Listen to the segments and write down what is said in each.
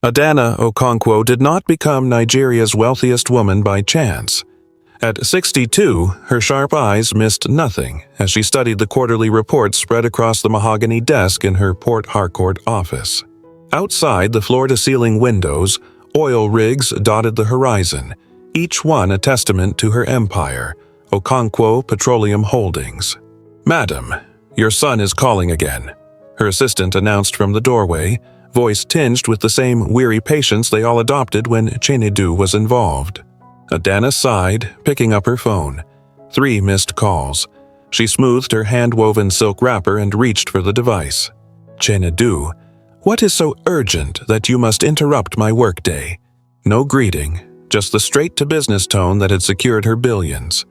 Adana Okonkwo did not become Nigeria's wealthiest woman by chance. At 62, her sharp eyes missed nothing as she studied the quarterly reports spread across the mahogany desk in her Port Harcourt office. Outside the floor-to-ceiling windows, oil rigs dotted the horizon, each one a testament to her empire, Okonkwo Petroleum Holdings. "Madam, your son is calling again," her assistant announced from the doorway, voice tinged with the same weary patience they all adopted when Chinedu was involved. Adana sighed, picking up her phone. 3 missed calls. She smoothed her hand-woven silk wrapper and reached for the device. "Chinedu, what is so urgent that you must interrupt my workday?" No greeting, just the straight-to-business tone that had secured her billions.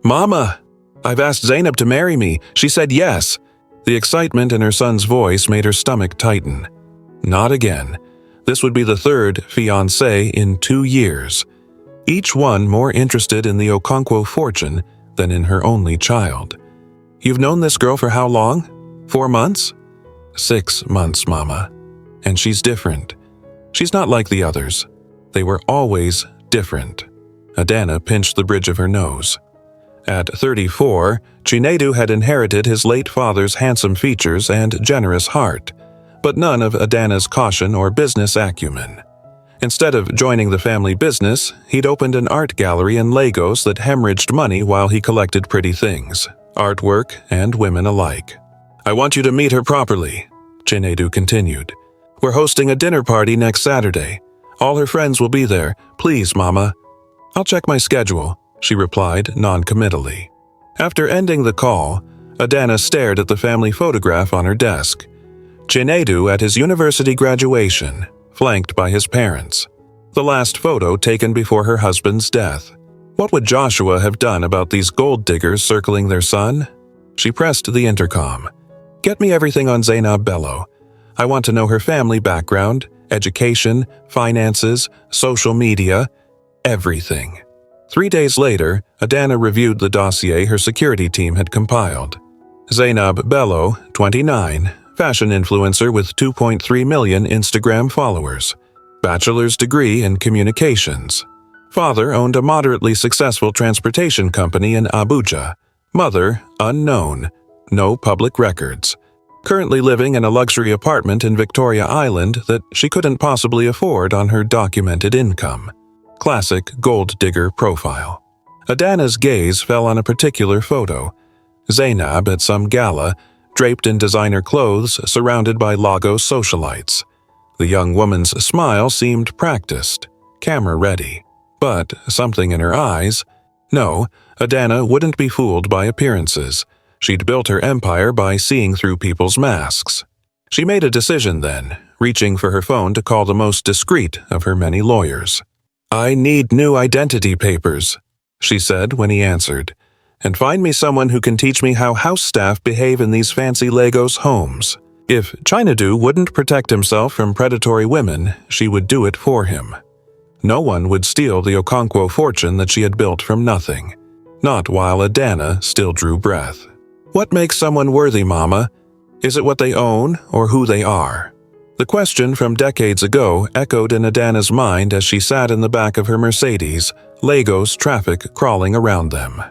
"Mama, I've asked Zainab to marry me. She said yes." The excitement in her son's voice made her stomach tighten. Not again. This would be the third fiancé in 2 years. Each one more interested in the Okonkwo fortune than in her only child. "You've known this girl for how long? 4 months?" 6 months, Mama. And she's different. She's not like the others. They were always different. Adana pinched the bridge of her nose. At 34, Chinedu had inherited his late father's handsome features and generous heart, but none of Adana's caution or business acumen. Instead of joining the family business, he'd opened an art gallery in Lagos that hemorrhaged money while he collected pretty things, artwork and women alike. "I want you to meet her properly," Chinedu continued. "We're hosting a dinner party next Saturday. All her friends will be there. Please, Mama." "I'll check my schedule," she replied non-committally. After ending the call, Adana stared at the family photograph on her desk. Chinedu at his university graduation, flanked by his parents. The last photo taken before her husband's death. What would Joshua have done about these gold diggers circling their son? She pressed the intercom. "Get me everything on Zainab Bello. I want to know her family background, education, finances, social media, everything." 3 days later, Adana reviewed the dossier her security team had compiled. Zainab Bello, 29, fashion influencer with 2.3 million Instagram followers. Bachelor's degree in communications. Father owned a moderately successful transportation company in Abuja. Mother, unknown. No public records. Currently living in a luxury apartment in Victoria Island that she couldn't possibly afford on her documented income. Classic gold digger profile. Adana's gaze fell on a particular photo. Zainab at some gala, draped in designer clothes surrounded by Lagos socialites. The young woman's smile seemed practiced, camera-ready. But something in her eyes. No, Adana wouldn't be fooled by appearances. She'd built her empire by seeing through people's masks. She made a decision then, reaching for her phone to call the most discreet of her many lawyers. "I need new identity papers," she said when he answered. "And find me someone who can teach me how house staff behave in these fancy Lagos homes." If Chinedu wouldn't protect himself from predatory women, she would do it for him. No one would steal the Okonkwo fortune that she had built from nothing. Not while Adana still drew breath. What makes someone worthy, Mama? Is it what they own or who they are? The question from decades ago echoed in Adana's mind as she sat in the back of her Mercedes, Lagos traffic crawling around them.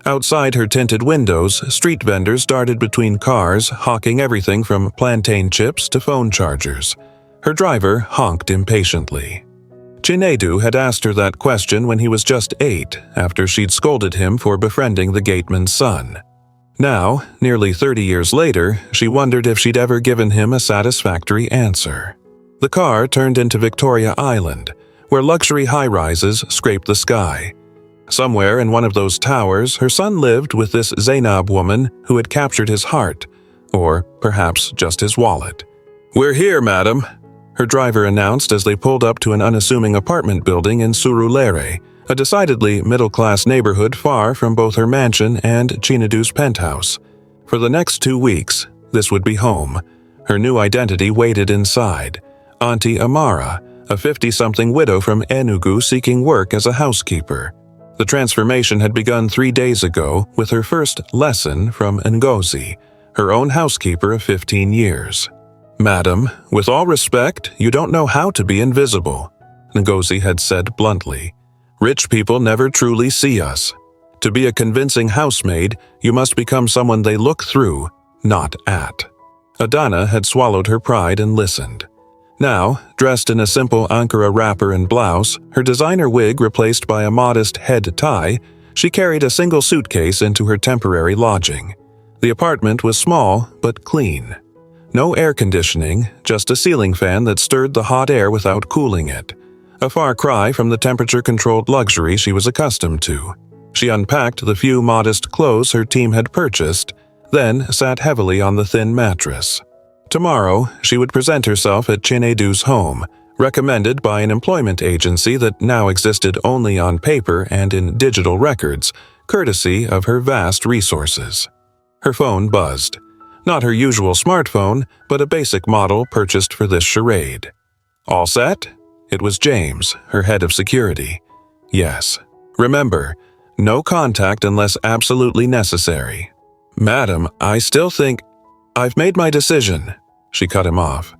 Outside her tinted windows, street vendors darted between cars, hawking everything from plantain chips to phone chargers. Her driver honked impatiently. Chinedu had asked her that question when he was just 8, after she'd scolded him for befriending the gateman's son. Now, nearly 30 years later, she wondered if she'd ever given him a satisfactory answer. The car turned into Victoria Island, where luxury high-rises scraped the sky. Somewhere in one of those towers, her son lived with this Zainab woman who had captured his heart, or perhaps just his wallet. "We're here, madam," her driver announced as they pulled up to an unassuming apartment building in Surulere, a decidedly middle-class neighborhood far from both her mansion and Chinedu's penthouse. For the next 2 weeks, this would be home. Her new identity waited inside. Auntie Amara, a 50-something widow from Enugu seeking work as a housekeeper. The transformation had begun 3 days ago with her first lesson from Ngozi, her own housekeeper of 15 years. "Madam, with all respect, you don't know how to be invisible," Ngozi had said bluntly. "Rich people never truly see us. To be a convincing housemaid, you must become someone they look through, not at." Adana had swallowed her pride and listened. Now, dressed in a simple Ankara wrapper and blouse, her designer wig replaced by a modest head tie, she carried a single suitcase into her temporary lodging. The apartment was small but clean. No air conditioning, just a ceiling fan that stirred the hot air without cooling it. A far cry from the temperature-controlled luxury she was accustomed to. She unpacked the few modest clothes her team had purchased, then sat heavily on the thin mattress. Tomorrow, she would present herself at Chinedu's home, recommended by an employment agency that now existed only on paper and in digital records, courtesy of her vast resources. Her phone buzzed. Not her usual smartphone, but a basic model purchased for this charade. "All set?" It was James, her head of security. "Yes. Remember, no contact unless absolutely necessary." "Madam, I still think—" "I've made my decision," she cut him off.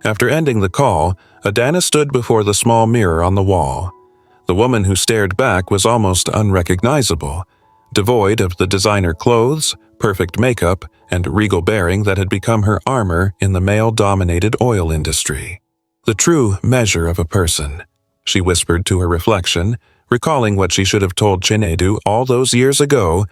After ending the call, Adana stood before the small mirror on the wall. The woman who stared back was almost unrecognizable, devoid of the designer clothes, perfect makeup, and regal bearing that had become her armor in the male-dominated oil industry. "The true measure of a person," she whispered to her reflection, recalling what she should have told Chinedu all those years ago,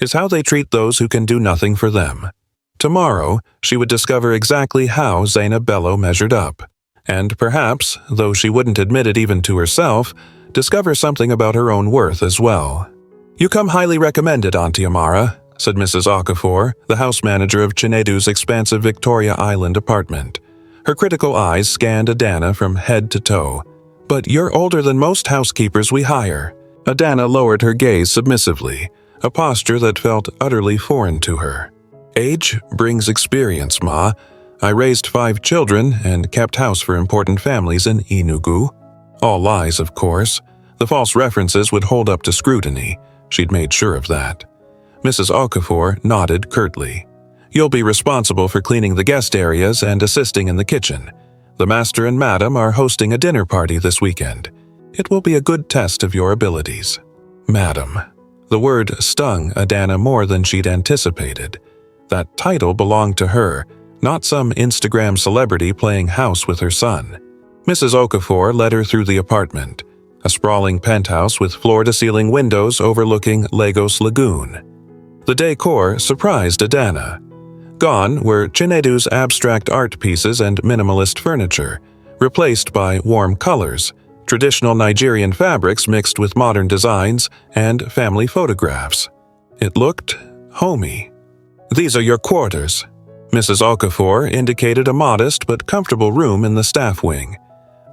"is how they treat those who can do nothing for them." Tomorrow, she would discover exactly how Zainab Bello measured up, and perhaps, though she wouldn't admit it even to herself, discover something about her own worth as well. "You come highly recommended, Auntie Amara," said Mrs. Okafor, the house manager of Chinedu's expansive Victoria Island apartment. Her critical eyes scanned Adana from head to toe. "But you're older than most housekeepers we hire." Adana lowered her gaze submissively, a posture that felt utterly foreign to her. "Age brings experience, Ma. I raised 5 children and kept house for important families in Enugu." All lies, of course. The false references would hold up to scrutiny. She'd made sure of that. Mrs. Okafor nodded curtly. "You'll be responsible for cleaning the guest areas and assisting in the kitchen. The master and madam are hosting a dinner party this weekend. It will be a good test of your abilities." Madam. The word stung Adana more than she'd anticipated. That title belonged to her, not some Instagram celebrity playing house with her son. Mrs. Okafor led her through the apartment, a sprawling penthouse with floor-to-ceiling windows overlooking Lagos Lagoon. The decor surprised Adana. Gone were Chinedu's abstract art pieces and minimalist furniture, replaced by warm colors, traditional Nigerian fabrics mixed with modern designs, and family photographs. It looked homey. "These are your quarters." Mrs. Okafor indicated a modest but comfortable room in the staff wing.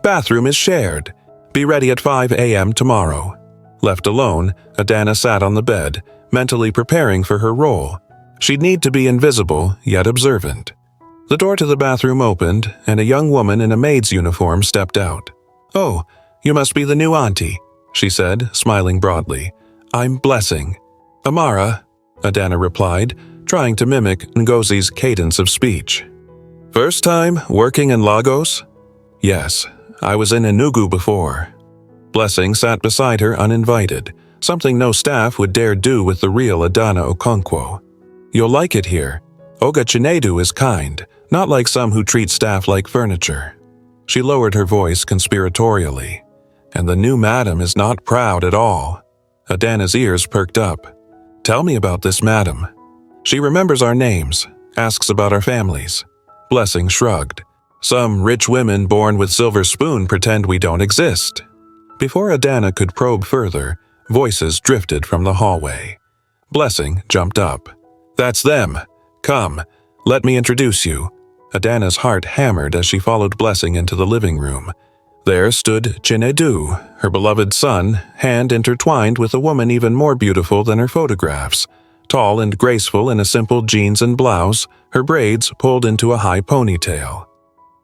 "Bathroom is shared. Be ready at 5 a.m. tomorrow." Left alone, Adana sat on the bed, mentally preparing for her role. She'd need to be invisible, yet observant. The door to the bathroom opened, and a young woman in a maid's uniform stepped out. "Oh, you must be the new auntie," she said, smiling broadly. "I'm Blessing." "Amara," Adana replied, trying to mimic Ngozi's cadence of speech. "First time working in Lagos?" "Yes, I was in Enugu before." Blessing sat beside her uninvited, something no staff would dare do with the real Adana Okonkwo. "You'll like it here. Oga Chinedu is kind, not like some who treat staff like furniture." She lowered her voice conspiratorially. "And the new madam is not proud at all." Adana's ears perked up. "Tell me about this madam." "She remembers our names, asks about our families." Blessing shrugged. "Some rich women born with silver spoon pretend we don't exist." Before Adana could probe further, voices drifted from the hallway. Blessing jumped up. "That's them. Come, let me introduce you." Adana's heart hammered as she followed Blessing into the living room. There stood Chinedu, her beloved son, hand intertwined with a woman even more beautiful than her photographs. Tall and graceful in a simple jeans and blouse, her braids pulled into a high ponytail.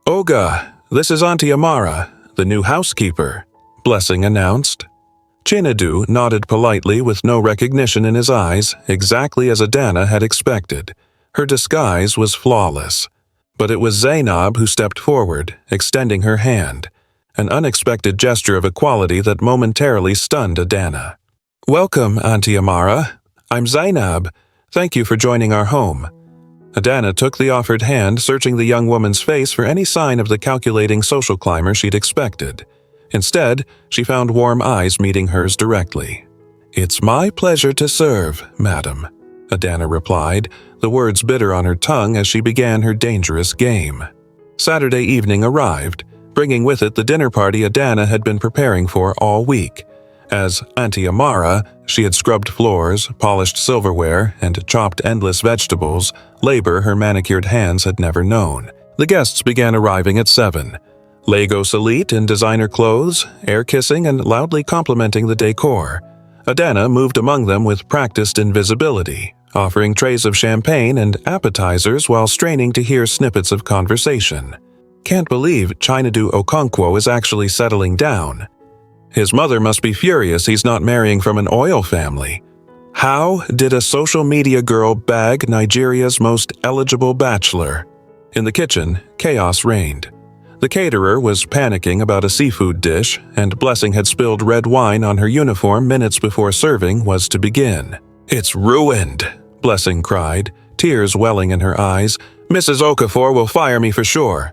"Oga, this is Auntie Amara, the new housekeeper," Blessing announced. Chinedu nodded politely with no recognition in his eyes, exactly as Adana had expected. Her disguise was flawless. But it was Zainab who stepped forward, extending her hand, an unexpected gesture of equality that momentarily stunned Adana. "Welcome, Auntie Amara. I'm Zainab. Thank you for joining our home." Adana took the offered hand, searching the young woman's face for any sign of the calculating social climber she'd expected. Instead, she found warm eyes meeting hers directly. "It's my pleasure to serve, madam," Adana replied, the words bitter on her tongue as she began her dangerous game. Saturday evening arrived, bringing with it the dinner party Adana had been preparing for all week. As Auntie Amara, she had scrubbed floors, polished silverware, and chopped endless vegetables, labor her manicured hands had never known. The guests began arriving at 7. Lagos elite in designer clothes, air-kissing and loudly complimenting the decor. Adana moved among them with practiced invisibility, offering trays of champagne and appetizers while straining to hear snippets of conversation. "Can't believe Chinadu Okonkwo is actually settling down. His mother must be furious he's not marrying from an oil family. How did a social media girl bag Nigeria's most eligible bachelor?" In the kitchen, chaos reigned. The caterer was panicking about a seafood dish, and Blessing had spilled red wine on her uniform minutes before serving was to begin. "It's ruined," Blessing cried, tears welling in her eyes. "Mrs. Okafor will fire me for sure."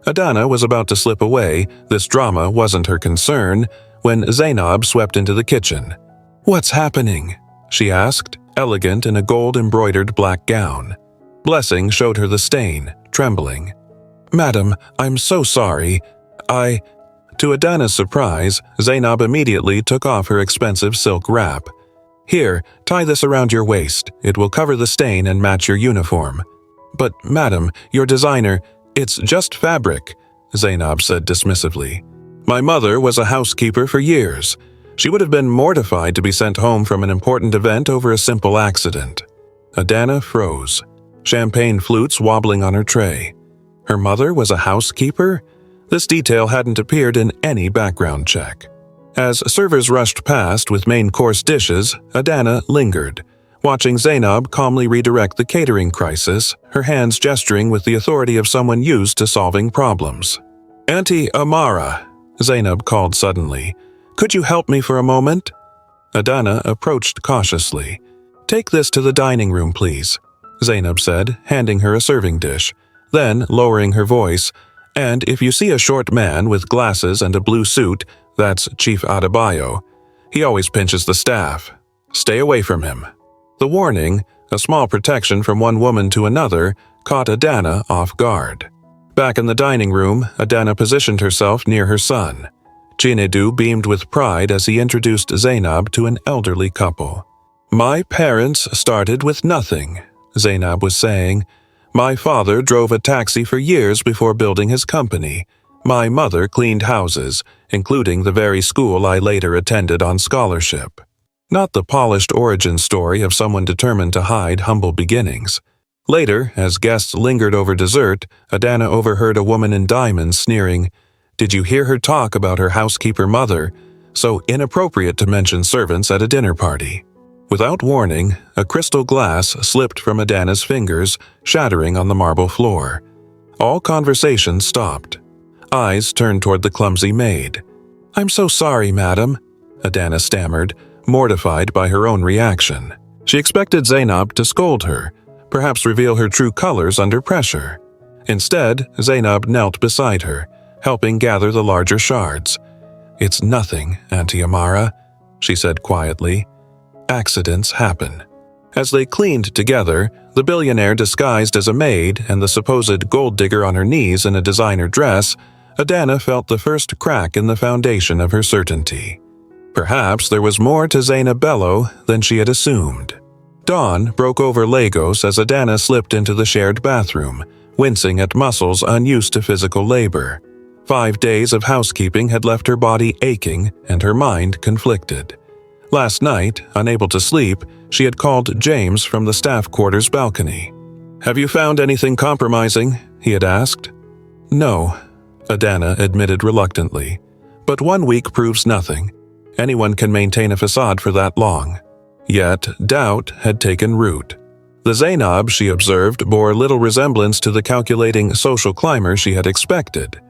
Adana was about to slip away, this drama wasn't her concern, when Zainab swept into the kitchen. "What's happening?" she asked, elegant in a gold-embroidered black gown. Blessing showed her the stain, trembling. "Madam, I'm so sorry. To Adana's surprise, Zainab immediately took off her expensive silk wrap. "Here, tie this around your waist. It will cover the stain and match your uniform." "But, madam, your designer, it's just fabric," Zainab said dismissively. "My mother was a housekeeper for years. She would have been mortified to be sent home from an important event over a simple accident." Adana froze, champagne flutes wobbling on her tray. Her mother was a housekeeper? This detail hadn't appeared in any background check. As servers rushed past with main course dishes, Adana lingered, watching Zainab calmly redirect the catering crisis, her hands gesturing with the authority of someone used to solving problems. "Auntie Amara," Zainab called suddenly, "could you help me for a moment?" Adana approached cautiously. "Take this to the dining room, please," Zainab said, handing her a serving dish. Then, lowering her voice, "And if you see a short man with glasses and a blue suit, that's Chief Adebayo. He always pinches the staff. Stay away from him." The warning, a small protection from one woman to another, caught Adana off guard. Back in the dining room, Adana positioned herself near her son. Chinedu beamed with pride as he introduced Zainab to an elderly couple. "My parents started with nothing," Zainab was saying. "My father drove a taxi for years before building his company. My mother cleaned houses, including the very school I later attended on scholarship." Not the polished origin story of someone determined to hide humble beginnings. Later, as guests lingered over dessert, Adana overheard a woman in diamonds sneering, "Did you hear her talk about her housekeeper mother? So inappropriate to mention servants at a dinner party." Without warning, a crystal glass slipped from Adana's fingers, shattering on the marble floor. All conversation stopped. Eyes turned toward the clumsy maid. "I'm so sorry, madam," Adana stammered, mortified by her own reaction. She expected Zainab to scold her, perhaps reveal her true colors under pressure. Instead, Zainab knelt beside her, helping gather the larger shards. "It's nothing, Auntie Amara," she said quietly. "Accidents happen." As they cleaned together, the billionaire disguised as a maid and the supposed gold digger on her knees in a designer dress, Adana felt the first crack in the foundation of her certainty. Perhaps there was more to Zainab Bello than she had assumed. Dawn broke over Lagos as Adana slipped into the shared bathroom, wincing at muscles unused to physical labor. 5 days of housekeeping had left her body aching and her mind conflicted. Last night, unable to sleep, she had called James from the staff quarters balcony. "Have you found anything compromising?" he had asked. "No," Adana admitted reluctantly. "But 1 week proves nothing. Anyone can maintain a facade for that long." Yet doubt had taken root. The Zainab, she observed, bore little resemblance to the calculating social climber she had expected.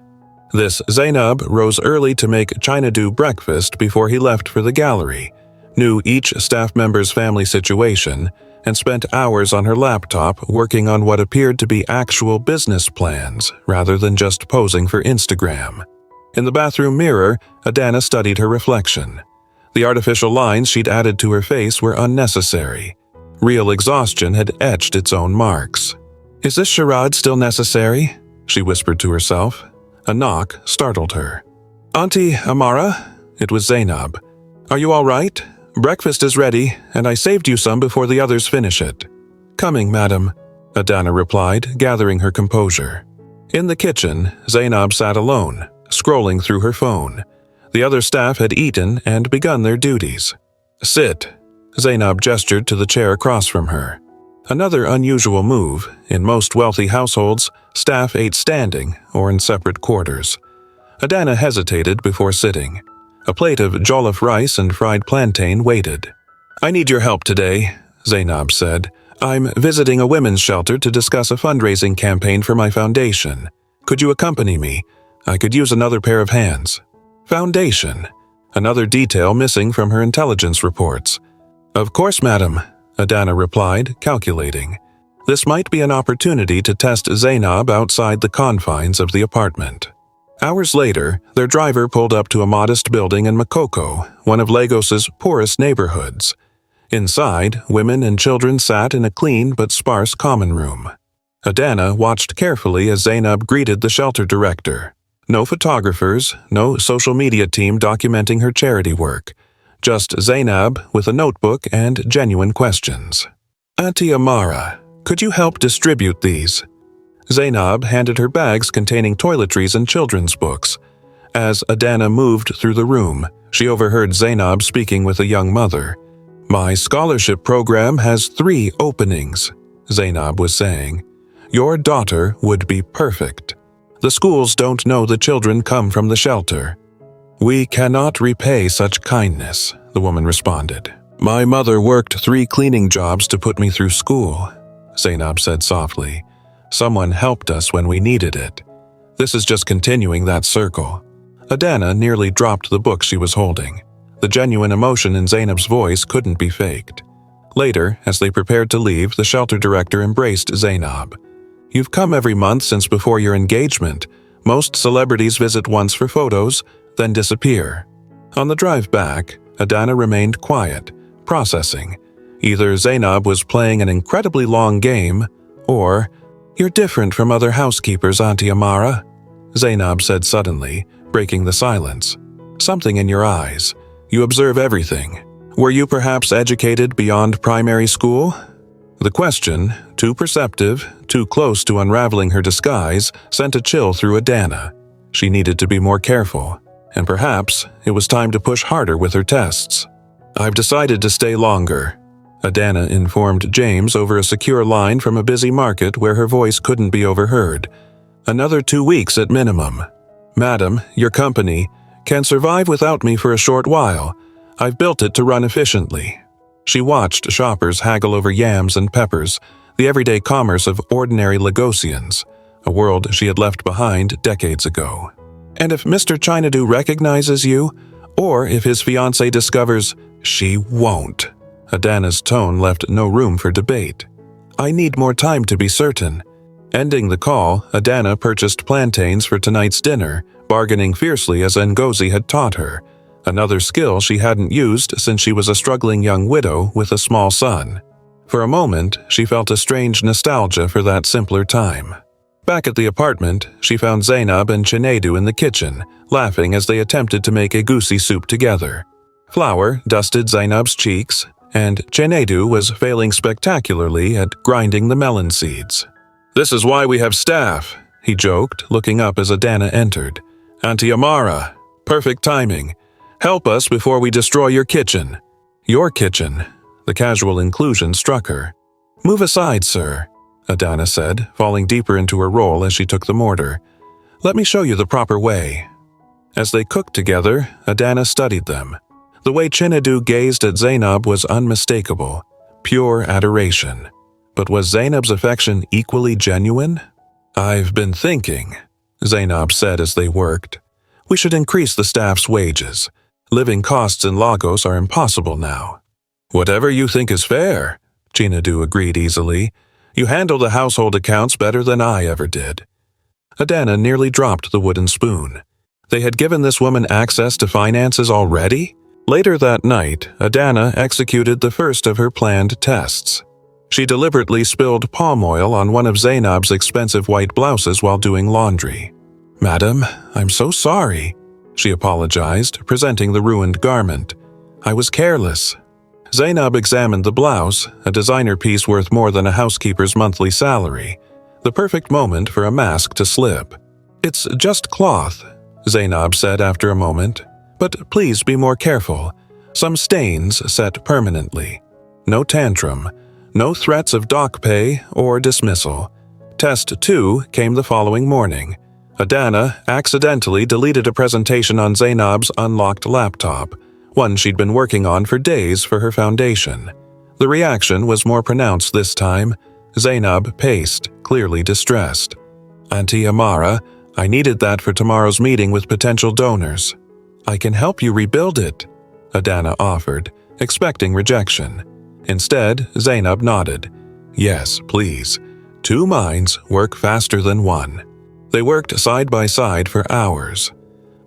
This Zainab rose early to make Chinadu breakfast before he left for the gallery, knew each staff member's family situation, and spent hours on her laptop working on what appeared to be actual business plans rather than just posing for Instagram. In the bathroom mirror, Adana studied her reflection. The artificial lines she'd added to her face were unnecessary. Real exhaustion had etched its own marks. "Is this charade still necessary?" she whispered to herself. A knock startled her. "Auntie Amara?" It was Zainab. "Are you all right? Breakfast is ready, and I saved you some before the others finish it." "Coming, madam," Adana replied, gathering her composure. In the kitchen, Zainab sat alone, scrolling through her phone. The other staff had eaten and begun their duties. "Sit." Zainab gestured to the chair across from her. Another unusual move. In most wealthy households, staff ate standing or in separate quarters. Adana hesitated before sitting. A plate of jollof rice and fried plantain waited. "I need your help today," Zainab said. "I'm visiting a women's shelter to discuss a fundraising campaign for my foundation. Could you accompany me? I could use another pair of hands." Foundation. Another detail missing from her intelligence reports. "Of course, madam," Adana replied, calculating. This might be an opportunity to test Zainab outside the confines of the apartment. Hours later, their driver pulled up to a modest building in Makoko, one of Lagos's poorest neighborhoods. Inside, women and children sat in a clean but sparse common room. Adana watched carefully as Zainab greeted the shelter director. No photographers, no social media team documenting her charity work. Just Zainab with a notebook and genuine questions. "Auntie Amara, could you help distribute these?" Zainab handed her bags containing toiletries and children's books. As Adana moved through the room, she overheard Zainab speaking with a young mother. "My scholarship program has 3 openings," Zainab was saying. "Your daughter would be perfect. The schools don't know the children come from the shelter." "We cannot repay such kindness," the woman responded. "My mother worked 3 cleaning jobs to put me through school," Zainab said softly. "Someone helped us when we needed it. This is just continuing that circle." Adana nearly dropped the book she was holding. The genuine emotion in Zainab's voice couldn't be faked. Later, as they prepared to leave, the shelter director embraced Zainab. "You've come every month since before your engagement. Most celebrities visit once for photos, then disappear." On the drive back, Adana remained quiet, processing. Either Zainab was playing an incredibly long game, or, "You're different from other housekeepers, Auntie Amara," Zainab said suddenly, breaking the silence. "Something in your eyes. You observe everything. Were you perhaps educated beyond primary school?" The question, too perceptive, too close to unraveling her disguise, sent a chill through Adana. She needed to be more careful, and perhaps it was time to push harder with her tests. "I've decided to stay longer," Adana informed James over a secure line from a busy market where her voice couldn't be overheard. "Another 2 weeks at minimum. Madam, your company can survive without me for a short while. I've built it to run efficiently." She watched shoppers haggle over yams and peppers, the everyday commerce of ordinary Lagosians, a world she had left behind decades ago. "And if Mr. Chinadu recognizes you, or if his fiancée discovers she won't," Adana's tone left no room for debate. "I need more time to be certain." Ending the call, Adana purchased plantains for tonight's dinner, bargaining fiercely as Ngozi had taught her, another skill she hadn't used since she was a struggling young widow with a small son. For a moment, she felt a strange nostalgia for that simpler time. Back at the apartment, she found Zainab and Chinedu in the kitchen, laughing as they attempted to make egusi soup together. Flour dusted Zainab's cheeks, and Chinedu was failing spectacularly at grinding the melon seeds. "This is why we have staff," he joked, looking up as Adana entered. "Auntie Amara, perfect timing. Help us before we destroy your kitchen." "Your kitchen," the casual inclusion struck her. "Move aside, sir," Adana said, falling deeper into her role as she took the mortar. "Let me show you the proper way." As they cooked together, Adana studied them. The way Chinedu gazed at Zainab was unmistakable, pure adoration. But was Zainab's affection equally genuine? "I've been thinking," Zainab said as they worked. "We should increase the staff's wages. Living costs in Lagos are impossible now." "Whatever you think is fair," Chinadu agreed easily. "You handle the household accounts better than I ever did." Adana nearly dropped the wooden spoon. They had given this woman access to finances already? Later that night, Adana executed the first of her planned tests. She deliberately spilled palm oil on one of Zainab's expensive white blouses while doing laundry. "Madam, I'm so sorry," she apologized, presenting the ruined garment. "I was careless." Zainab examined the blouse, a designer piece worth more than a housekeeper's monthly salary. The perfect moment for a mask to slip. "It's just cloth," Zainab said after a moment. "But please be more careful. Some stains set permanently. No tantrum. No threats of dock pay or dismissal." Test 2 came the following morning. Adana accidentally deleted a presentation on Zainab's unlocked laptop, one she'd been working on for days for her foundation. The reaction was more pronounced this time. Zainab paced, clearly distressed. "Auntie Amara, I needed that for tomorrow's meeting with potential donors." "I can help you rebuild it," Adana offered, expecting rejection. Instead, Zainab nodded. "Yes, please. 2 minds work faster than one." They worked side by side for hours.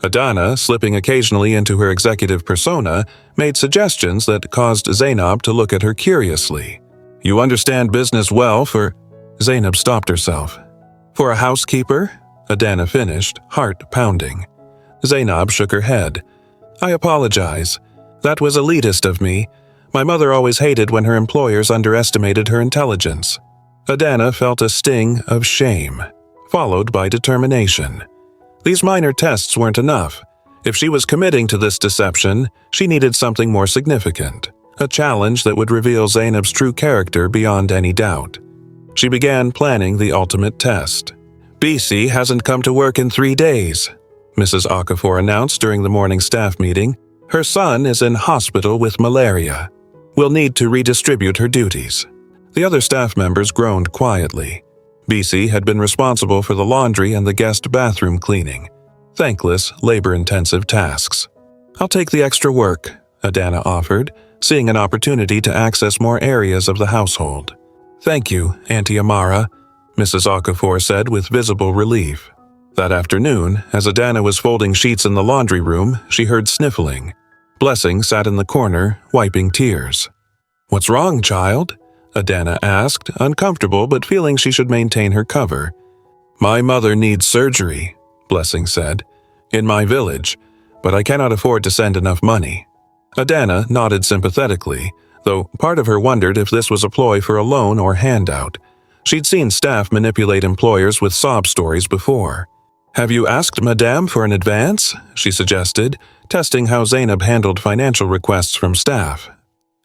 Adana, slipping occasionally into her executive persona, made suggestions that caused Zainab to look at her curiously. "You understand business well for—" Zainab stopped herself. "For a housekeeper?" Adana finished, heart pounding. Zainab shook her head. "I apologize. That was elitist of me. My mother always hated when her employers underestimated her intelligence." Adana felt a sting of shame, followed by determination. These minor tests weren't enough. If she was committing to this deception, she needed something more significant, a challenge that would reveal Zainab's true character beyond any doubt. She began planning the ultimate test. "BC hasn't come to work in 3 days," Mrs. Okafor announced during the morning staff meeting. "Her son is in hospital with malaria. We'll need to redistribute her duties." The other staff members groaned quietly. BC had been responsible for the laundry and the guest bathroom cleaning. Thankless, labor-intensive tasks. "I'll take the extra work," Adana offered, seeing an opportunity to access more areas of the household. "Thank you, Auntie Amara," Mrs. Okafor said with visible relief. That afternoon, as Adana was folding sheets in the laundry room, she heard sniffling. Blessing sat in the corner, wiping tears. "What's wrong, child?" Adana asked, uncomfortable but feeling she should maintain her cover. "My mother needs surgery," Blessing said, "in my village, but I cannot afford to send enough money." Adana nodded sympathetically, though part of her wondered if this was a ploy for a loan or handout. She'd seen staff manipulate employers with sob stories before. "Have you asked Madame for an advance?" she suggested, testing how Zainab handled financial requests from staff.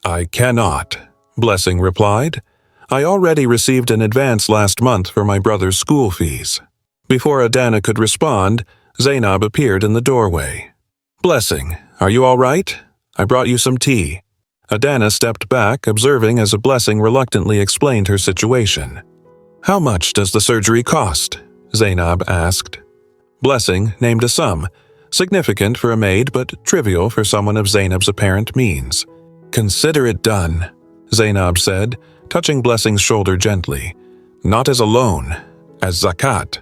"I cannot," Blessing replied. "I already received an advance last month for my brother's school fees." Before Adana could respond, Zainab appeared in the doorway. "Blessing, are you all right? I brought you some tea." Adana stepped back, observing as Blessing reluctantly explained her situation. "How much does the surgery cost?" Zainab asked. Blessing named a sum, significant for a maid but trivial for someone of Zainab's apparent means. "Consider it done," Zainab said, touching Blessing's shoulder gently. "Not as a loan, as zakat.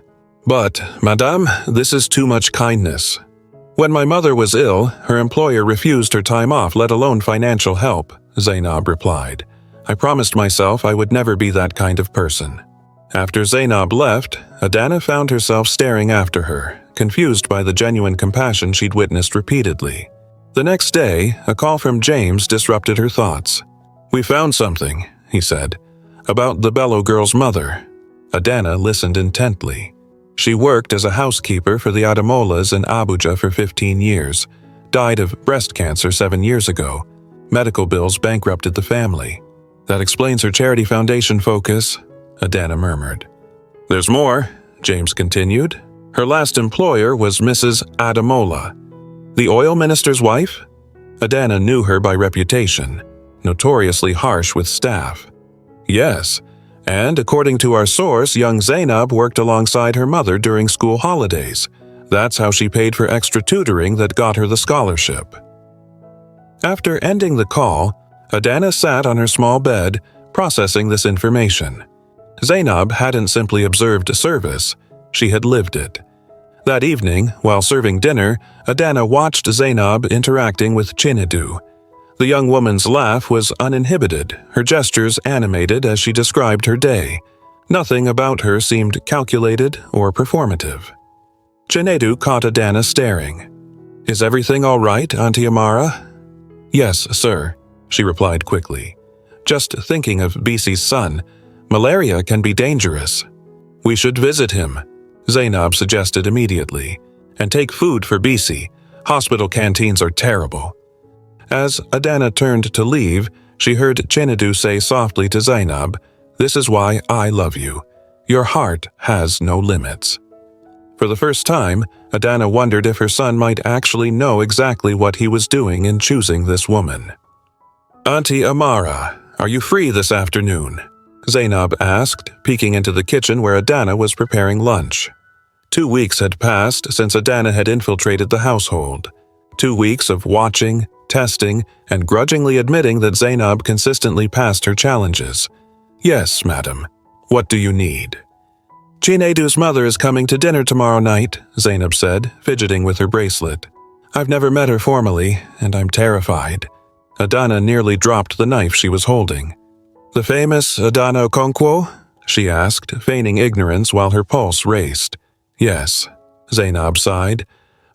But, Madame, this is too much kindness. When my mother was ill, her employer refused her time off, let alone financial help," Zainab replied. "I promised myself I would never be that kind of person." After Zainab left, Adana found herself staring after her, confused by the genuine compassion she'd witnessed repeatedly. The next day, a call from James disrupted her thoughts. "We found something," he said, "about the Bello girl's mother." Adana listened intently. She worked as a housekeeper for the Ademolas in Abuja for 15 years, died of breast cancer 7 years ago. Medical bills bankrupted the family. "That explains her charity foundation focus," Adana murmured. "There's more," James continued. "Her last employer was Mrs. Ademola, the oil minister's wife." Adana knew her by reputation, notoriously harsh with staff. "Yes, And according to our source, young Zainab worked alongside her mother during school holidays. That's how she paid for extra tutoring that got her the scholarship. After ending the call, Adana sat on her small bed, processing this information. Zainab hadn't simply observed service, she had lived it. That evening, while serving dinner, Adana watched Zainab interacting with Chinedu. The young woman's laugh was uninhibited, her gestures animated as she described her day. Nothing about her seemed calculated or performative. Chinedu caught Adana staring. "Is everything all right, Auntie Amara?" "Yes, sir," she replied quickly. "Just thinking of Bisi's son. Malaria can be dangerous." "We should visit him," Zainab suggested immediately. "And take food for Bisi. Hospital canteens are terrible." As Adana turned to leave, she heard Chinedu say softly to Zainab, "This is why I love you. Your heart has no limits." For the first time, Adana wondered if her son might actually know exactly what he was doing in choosing this woman. "Auntie Amara, are you free this afternoon?" Zainab asked, peeking into the kitchen where Adana was preparing lunch. 2 weeks had passed since Adana had infiltrated the household. 2 weeks of watching, testing, and grudgingly admitting that Zainab consistently passed her challenges. "Yes, madam. What do you need?" "Chinedu's mother is coming to dinner tomorrow night," Zainab said, fidgeting with her bracelet. "I've never met her formally, and I'm terrified." Adana nearly dropped the knife she was holding. "The famous Adana Okonkwo?" she asked, feigning ignorance while her pulse raced. "Yes," Zainab sighed.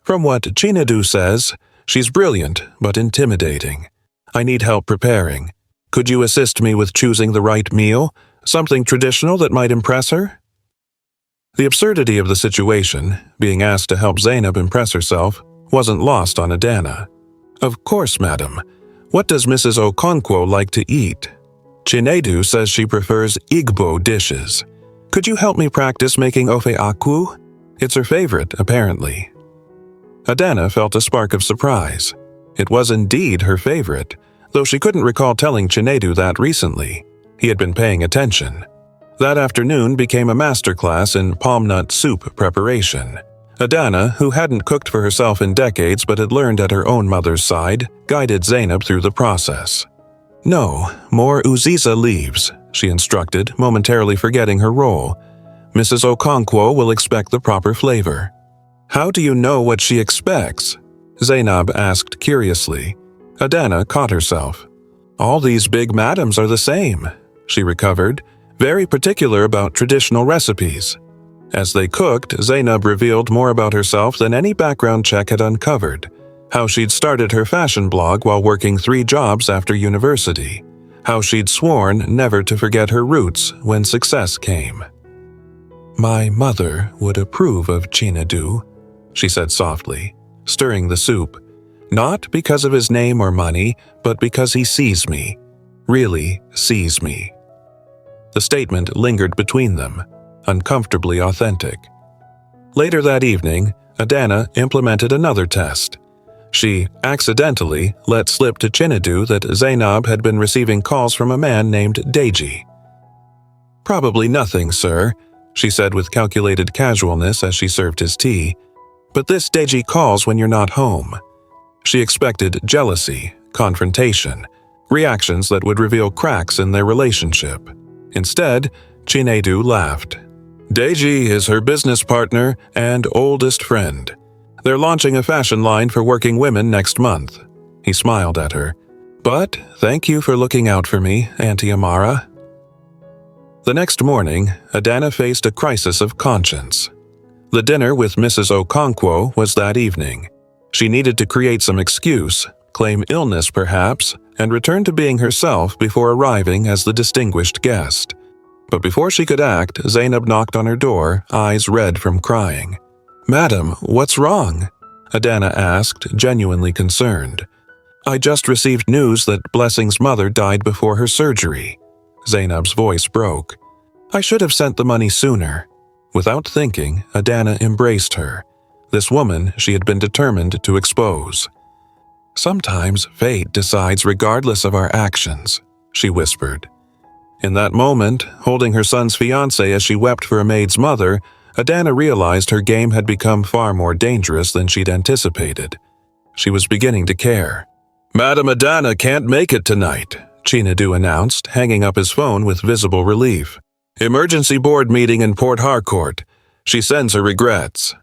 "From what Chinedu says, she's brilliant but intimidating. I need help preparing. Could you assist me with choosing the right meal? Something traditional that might impress her?" The absurdity of the situation, being asked to help Zainab impress herself, wasn't lost on Adana. "Of course, madam. What does Mrs. Okonkwo like to eat?" "Chinedu says she prefers Igbo dishes. Could you help me practice making ofe akwu? It's her favorite, apparently." Adana felt a spark of surprise. It was indeed her favorite, though she couldn't recall telling Chinedu that recently. He had been paying attention. That afternoon became a masterclass in palm nut soup preparation. Adana, who hadn't cooked for herself in decades but had learned at her own mother's side, guided Zainab through the process. "No, more uziza leaves," she instructed, momentarily forgetting her role. "Mrs. Okonkwo will expect the proper flavor." "How do you know what she expects?" Zainab asked curiously. Adana caught herself. "All these big madams are the same," she recovered, very particular about traditional recipes. As they cooked, Zainab revealed more about herself than any background check had uncovered. How she'd started her fashion blog while working 3 jobs after university. How she'd sworn never to forget her roots when success came. "My mother would approve of Chinedu," she said softly, stirring the soup. "Not because of his name or money, but because he sees me. Really sees me." The statement lingered between them, uncomfortably authentic. Later that evening, Adana implemented another test. She accidentally let slip to Chinedu that Zainab had been receiving calls from a man named Deji. "Probably nothing, sir," she said with calculated casualness as she served his tea. "But this Deji calls when you're not home." She expected jealousy, confrontation, reactions that would reveal cracks in their relationship. Instead, Chinedu laughed. "Deji is her business partner and oldest friend. They're launching a fashion line for working women next month." He smiled at her. "But thank you for looking out for me, Auntie Amara." The next morning, Adana faced a crisis of conscience. The dinner with Mrs. Okonkwo was that evening. She needed to create some excuse, claim illness perhaps, and return to being herself before arriving as the distinguished guest. But before she could act, Zainab knocked on her door, eyes red from crying. "Madam, what's wrong?" Adana asked, genuinely concerned. "I just received news that Blessing's mother died before her surgery." Zainab's voice broke. "I should have sent the money sooner." Without thinking, Adana embraced her. This woman she had been determined to expose. "Sometimes fate decides regardless of our actions," she whispered. In that moment, holding her son's fiancée as she wept for a maid's mother, Adana realized her game had become far more dangerous than she'd anticipated. She was beginning to care. "Madam Adana can't make it tonight," Chinadu announced, hanging up his phone with visible relief. "Emergency board meeting in Port Harcourt. She sends her regrets."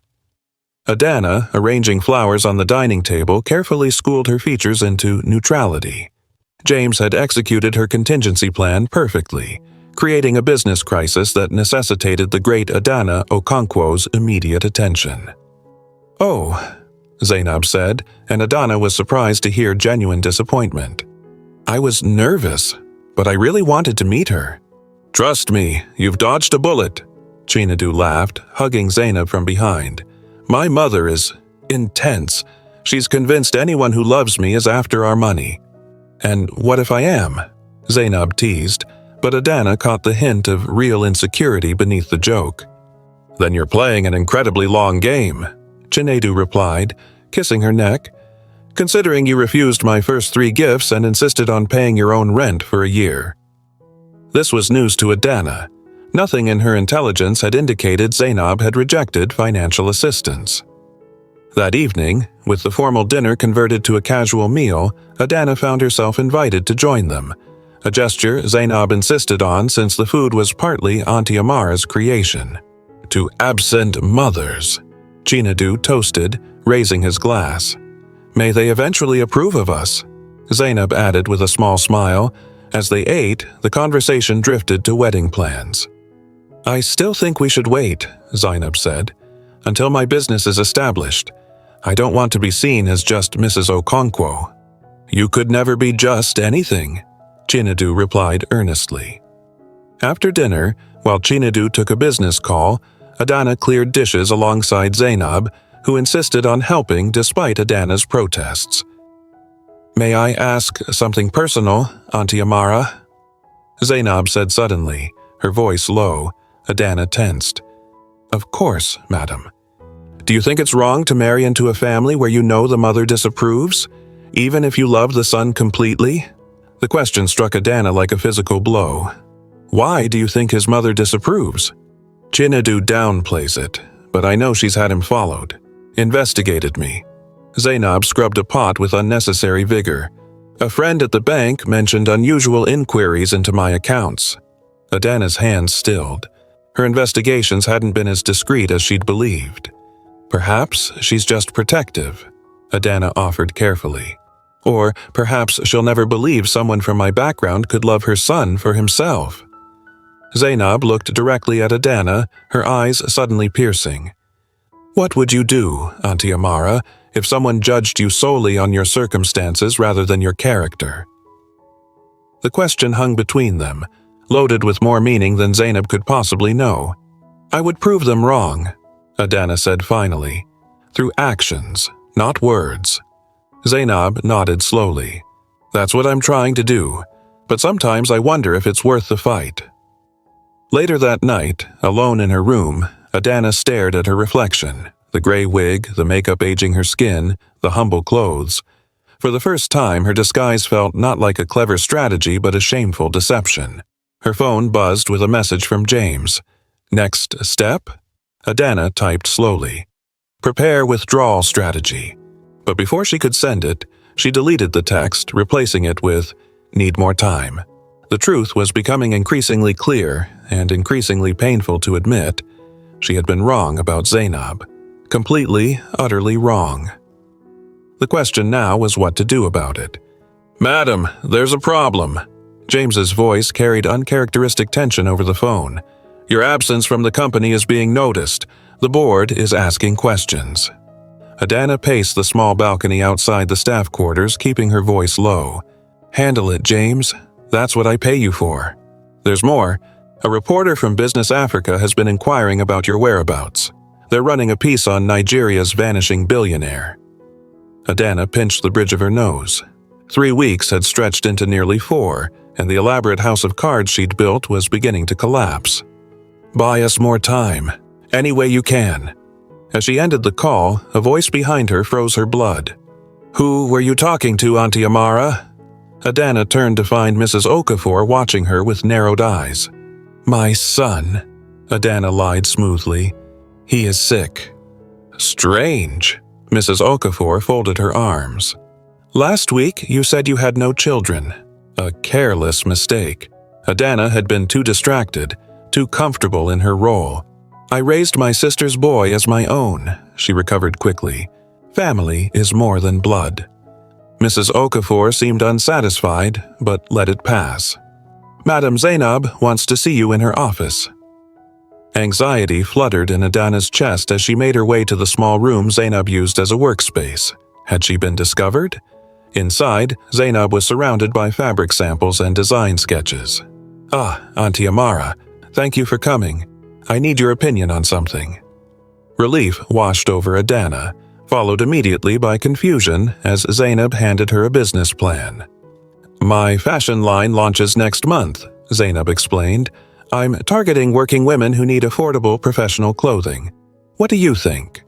Adana, arranging flowers on the dining table, carefully schooled her features into neutrality. James had executed her contingency plan perfectly, creating a business crisis that necessitated the great Adana Okonkwo's immediate attention. "Oh," Zainab said, and Adana was surprised to hear genuine disappointment. "I was nervous, but I really wanted to meet her." "Trust me, you've dodged a bullet," Chinadu laughed, hugging Zainab from behind. "My mother is intense. She's convinced anyone who loves me is after our money." "And what if I am?" Zainab teased, but Adana caught the hint of real insecurity beneath the joke. "Then you're playing an incredibly long game," Chinadu replied, kissing her neck. "Considering you refused my first 3 gifts and insisted on paying your own rent for a year." This was news to Adana. Nothing in her intelligence had indicated Zainab had rejected financial assistance. That evening, with the formal dinner converted to a casual meal, Adana found herself invited to join them, a gesture Zainab insisted on since the food was partly Auntie Amara's creation. "To absent mothers," Chinadu toasted, raising his glass. "May they eventually approve of us," Zainab added with a small smile. As they ate, the conversation drifted to wedding plans. "I still think we should wait," Zainab said, "until my business is established. I don't want to be seen as just Mrs. Okonkwo." "You could never be just anything," Chinadu replied earnestly. After dinner, while Chinadu took a business call, Adana cleared dishes alongside Zainab, who insisted on helping despite Adana's protests. "May I ask something personal, Auntie Amara?" Zainab said suddenly, her voice low. Adana tensed. "Of course, madam. Do you think it's wrong to marry into a family where you know the mother disapproves, even if you love the son completely?" The question struck Adana like a physical blow. "Why do you think his mother disapproves?" "Chinadu downplays it, but I know she's had him followed. Investigated me." Zainab scrubbed a pot with unnecessary vigor. "A friend at the bank mentioned unusual inquiries into my accounts." Adana's hands stilled. Her investigations hadn't been as discreet as she'd believed. "Perhaps she's just protective," Adana offered carefully. "Or perhaps she'll never believe someone from my background could love her son for himself." Zainab looked directly at Adana, her eyes suddenly piercing. "What would you do, Auntie Amara, if someone judged you solely on your circumstances rather than your character?" The question hung between them, loaded with more meaning than Zainab could possibly know. "I would prove them wrong," Adana said finally. "Through actions, not words." Zainab nodded slowly. "That's what I'm trying to do, but sometimes I wonder if it's worth the fight." Later that night, alone in her room, Adana stared at her reflection, the gray wig, the makeup aging her skin, the humble clothes. For the first time, her disguise felt not like a clever strategy but a shameful deception. Her phone buzzed with a message from James. "Next step?" Adana typed slowly. "Prepare withdrawal strategy." But before she could send it, she deleted the text, replacing it with, "Need more time." The truth was becoming increasingly clear and increasingly painful to admit. She had been wrong about Zainab. Completely, utterly wrong. The question now was what to do about it. "Madam, there's a problem." James's voice carried uncharacteristic tension over the phone. "Your absence from the company is being noticed. The board is asking questions." Adana paced the small balcony outside the staff quarters, keeping her voice low. "Handle it, James. That's what I pay you for. There's more. A reporter from Business Africa has been inquiring about your whereabouts. They're running a piece on Nigeria's vanishing billionaire." Adana pinched the bridge of her nose. 3 weeks had stretched into nearly 4, and the elaborate house of cards she'd built was beginning to collapse. "Buy us more time. Any way you can." As she ended the call, a voice behind her froze her blood. "Who were you talking to, Auntie Amara?" Adana turned to find Mrs. Okafor watching her with narrowed eyes. "My son," Adana lied smoothly. "He is sick." "Strange." Mrs. Okafor folded her arms. "Last week you said you had no children. A careless mistake. Adana had been too distracted, too comfortable in her role. I raised my sister's boy as my own," she recovered quickly. "Family is more than blood." Mrs. Okafor seemed unsatisfied, but let it pass. "Madam Zainab wants to see you in her office." Anxiety fluttered in Adana's chest as she made her way to the small room Zainab used as a workspace. Had she been discovered? Inside, Zainab was surrounded by fabric samples and design sketches. "Ah, Auntie Amara, thank you for coming. I need your opinion on something." Relief washed over Adana, followed immediately by confusion as Zainab handed her a business plan. "My fashion line launches next month," Zainab explained. "I'm targeting working women who need affordable professional clothing. What do you think?"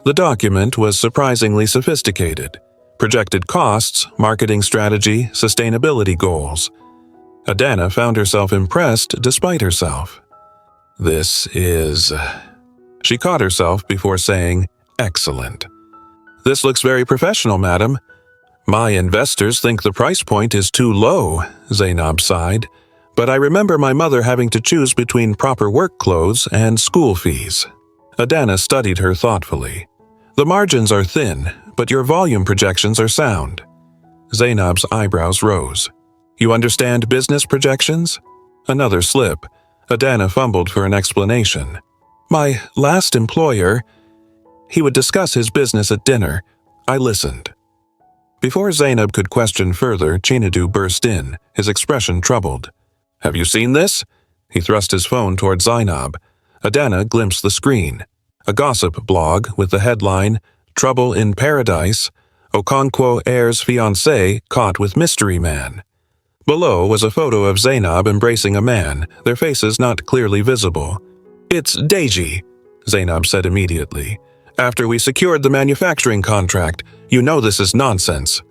The document was surprisingly sophisticated. Projected costs, marketing strategy, sustainability goals. Adana found herself impressed despite herself. "This is..." She caught herself before saying, "Excellent." "This looks very professional, madam." "My investors think the price point is too low," Zainab sighed. "But I remember my mother having to choose between proper work clothes and school fees." Adana studied her thoughtfully. "The margins are thin, but your volume projections are sound." Zainab's eyebrows rose. "You understand business projections?" Another slip. Adana fumbled for an explanation. "My last employer, he would discuss his business at dinner. I listened." Before Zainab could question further, Chinadu burst in, his expression troubled. "Have you seen this?" He thrust his phone toward Zainab. Adana glimpsed the screen. A gossip blog with the headline, "Trouble in Paradise, Okonkwo heir's fiancé caught with mystery man." Below was a photo of Zainab embracing a man, their faces not clearly visible. "It's Deji," Zainab said immediately. "After we secured the manufacturing contract, you know this is nonsense."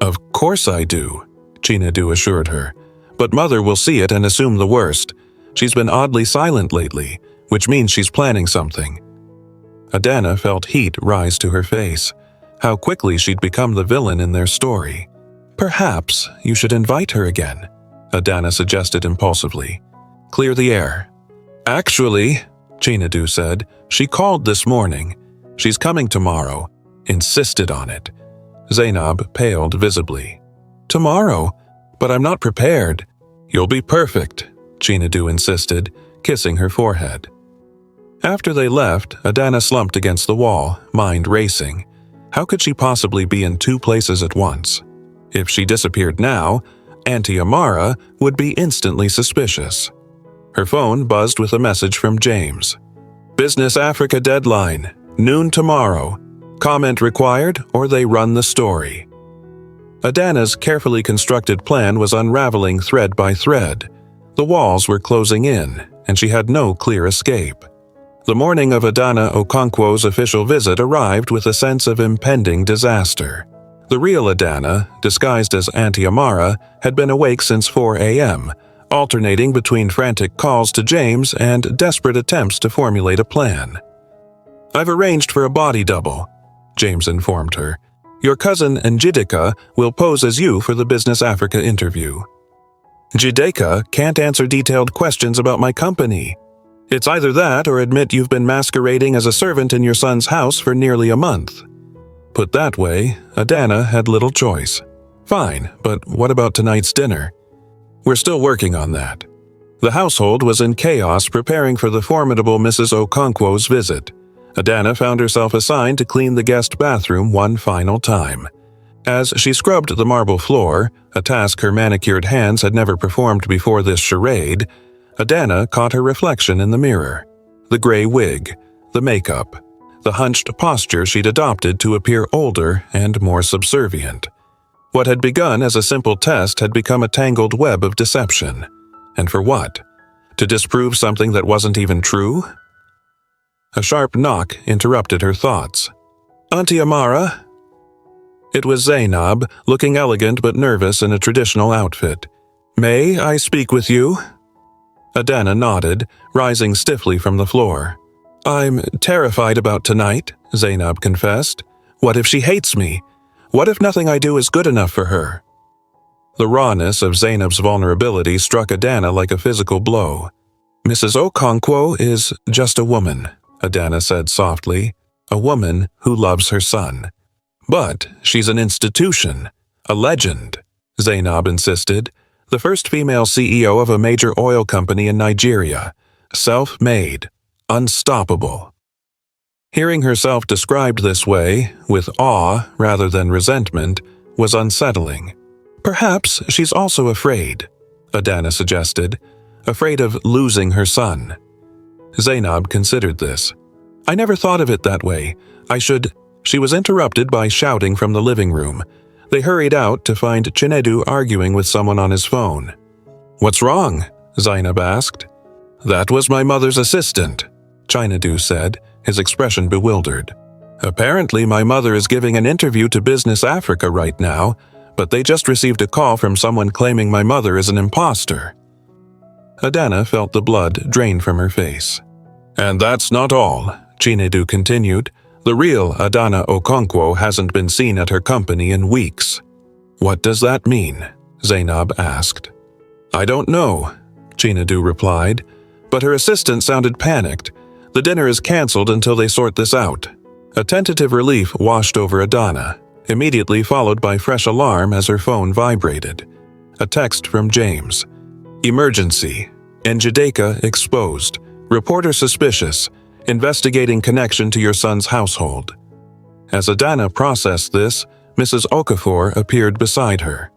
"Of course I do," Chinadu assured her. "But Mother will see it and assume the worst. She's been oddly silent lately, which means she's planning something." Adana felt heat rise to her face. How quickly she'd become the villain in their story. "Perhaps you should invite her again," Adana suggested impulsively. "Clear the air." "Actually," Chinadu said, "she called this morning. She's coming tomorrow. Insisted on it." Zainab paled visibly. "Tomorrow? But I'm not prepared." "You'll be perfect," Chinadu insisted, kissing her forehead. After they left, Adana slumped against the wall, mind racing. How could she possibly be in two places at once? If she disappeared now, Auntie Amara would be instantly suspicious. Her phone buzzed with a message from James. "Business Africa deadline. Noon tomorrow. Comment required or they run the story." Adana's carefully constructed plan was unraveling thread by thread. The walls were closing in, and she had no clear escape. The morning of Adana Okonkwo's official visit arrived with a sense of impending disaster. The real Adana, disguised as Auntie Amara, had been awake since 4 a.m., alternating between frantic calls to James and desperate attempts to formulate a plan. "I've arranged for a body double," James informed her. "Your cousin Njideka will pose as you for the Business Africa interview." "Njideka can't answer detailed questions about my company. It's either that or admit you've been masquerading as a servant in your son's house for nearly a month." Put that way, Adana had little choice. "Fine, but what about tonight's dinner?" "We're still working on that." The household was in chaos preparing for the formidable Mrs. Okonkwo's visit. Adana found herself assigned to clean the guest bathroom one final time. As she scrubbed the marble floor, a task her manicured hands had never performed before this charade, Adana caught her reflection in the mirror. The gray wig, the makeup, the hunched posture she'd adopted to appear older and more subservient. What had begun as a simple test had become a tangled web of deception. And for what? To disprove something that wasn't even true? A sharp knock interrupted her thoughts. "Auntie Amara?" It was Zainab, looking elegant but nervous in a traditional outfit. "May I speak with you?" Adana nodded, rising stiffly from the floor. "I'm terrified about tonight," Zainab confessed. "What if she hates me? What if nothing I do is good enough for her?" The rawness of Zainab's vulnerability struck Adana like a physical blow. "Mrs. Okonkwo is just a woman," Adana said softly. "A woman who loves her son." "But she's an institution, a legend," Zainab insisted. "The first female CEO of a major oil company in Nigeria. Self-made. Unstoppable." Hearing herself described this way, with awe rather than resentment, was unsettling. "Perhaps she's also afraid," Adana suggested. "Afraid of losing her son." Zainab considered this. "I never thought of it that way. She was interrupted by shouting from the living room. They hurried out to find Chinedu arguing with someone on his phone. "What's wrong?" Zainab asked. "That was my mother's assistant," Chinedu said, his expression bewildered. "Apparently my mother is giving an interview to Business Africa right now, but they just received a call from someone claiming my mother is an imposter." Adana felt the blood drain from her face. "And that's not all," Chinedu continued. "The real Adana Okonkwo hasn't been seen at her company in weeks." "What does that mean?" Zainab asked. "I don't know," Chinedu replied, but her assistant sounded panicked. "The dinner is cancelled until they sort this out." A tentative relief washed over Adana, immediately followed by fresh alarm as her phone vibrated. A text from James. "Emergency. Njideka exposed. Reporter suspicious. Investigating connection to your son's household." As Adana processed this, Mrs. Okafor appeared beside her.